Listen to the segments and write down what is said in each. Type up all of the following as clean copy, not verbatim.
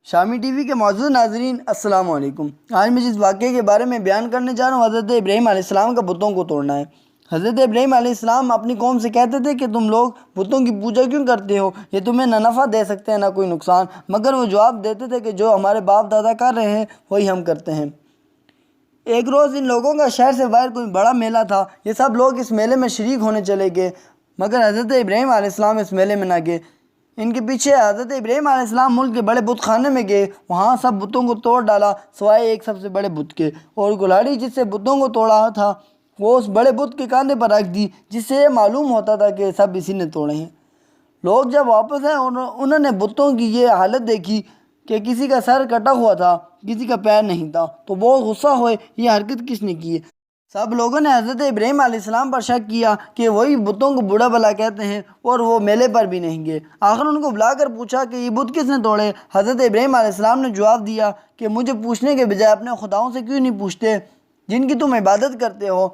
شامی T V کے معزز ناظرین السلام علیکم۔ آج میں جس واقعے کے بارے میں بیان کرنے جا رہا ہوں حضرت ابراہیم علیہ السلام کا بتوں کو توڑنا ہے۔ حضرت ابراہیم علیہ السلام اپنی قوم سے کہتے تھے کہ تم لوگ بتوں کی پوجا کیوں کرتے ہو، یہ تمہیں نہ نفع دے سکتے ہیں نہ کوئی نقصان، مگر وہ جواب دیتے تھے کہ جو ہمارے باپ دادا کر رہے ہیں وہی ہم کرتے ہیں۔ ایک روز ان لوگوں کا شہر سے باہر کوئی بڑا میلہ تھا۔ یہ سب لوگ اس میلے میں شریک ہونے چلے گئے، مگر حضرت ابراہیم علیہ السلام اس میلے میں نہ گئے۔ ان کے پیچھے حضرت ابراہیم علیہ السلام ملک کے بڑے بت خانے میں گئے، وہاں سب بتوں کو توڑ ڈالا سوائے ایک سب سے بڑے بت کے، اور کلاڑی جس سے بتوں کو توڑا تھا وہ اس بڑے بت کے کاندھے پر رکھ دی، جس سے یہ معلوم ہوتا تھا کہ سب اسی نے توڑے ہیں۔ لوگ جب واپس آئے انہوں نے بتوں کی یہ حالت دیکھی کہ کسی کا سر کٹا ہوا تھا، کسی کا پیر نہیں تھا، تو بہت غصہ ہوئے یہ حرکت کس نے کی ہے۔ سب لوگوں نے حضرت ابراہیم علیہ السلام پر شک کیا کہ وہی بتوں کو بڑا بلا کہتے ہیں، اور وہ میلے پر بھی نہیں گئے۔ آخر ان کو بلا کر پوچھا کہ یہ بت کس نے توڑے۔ حضرت ابراہیم علیہ السلام نے جواب دیا کہ مجھے پوچھنے کے بجائے اپنے خداؤں سے کیوں نہیں پوچھتے جن کی تم عبادت کرتے ہو،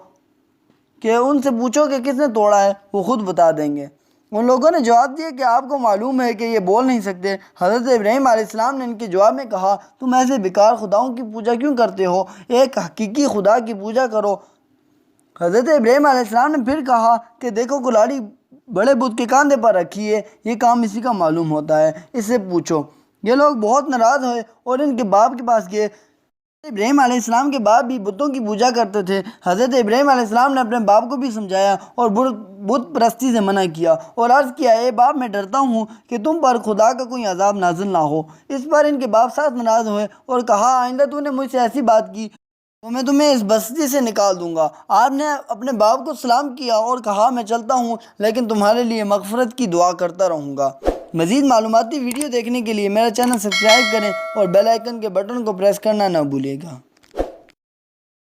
کہ ان سے پوچھو کہ کس نے توڑا ہے، وہ خود بتا دیں گے۔ ان لوگوں نے جواب دیا کہ آپ کو معلوم ہے کہ یہ بول نہیں سکتے۔ حضرت ابراہیم علیہ السلام نے ان کے جواب میں کہا تم ایسے بیکار خداؤں کی پوجا کیوں کرتے ہو، ایک حقیقی خدا کی پوجا کرو۔ حضرت ابراہیم علیہ السلام نے پھر کہا کہ دیکھو کلاڑی بڑے بت کے کاندھے پر رکھی ہے، یہ کام اسی کا معلوم ہوتا ہے، اس سے پوچھو۔ یہ لوگ بہت ناراض ہوئے اور ان کے باپ کے پاس گئے۔ ابراہیم علیہ السلام کے باپ بھی بتوں کی پوجا کرتے تھے۔ حضرت ابراہیم علیہ السلام نے اپنے باپ کو بھی سمجھایا اور بت پرستی سے منع کیا اور عرض کیا اے باپ میں ڈرتا ہوں کہ تم پر خدا کا کوئی عذاب نازل نہ ہو۔ اس پر ان کے باپ سخت ناراض ہوئے اور کہا آئندہ تو نے مجھ سے ایسی بات کی تو میں تمہیں اس بستی سے نکال دوں گا۔ آپ نے اپنے باپ کو سلام کیا اور کہا میں چلتا ہوں، لیکن تمہارے لیے مغفرت کی دعا کرتا رہوں گا۔ مزید معلوماتی ویڈیو دیکھنے کے لیے میرا چینل سبسکرائب کریں اور بیل آئیکن کے بٹن کو پریس کرنا نہ بھولیے گا۔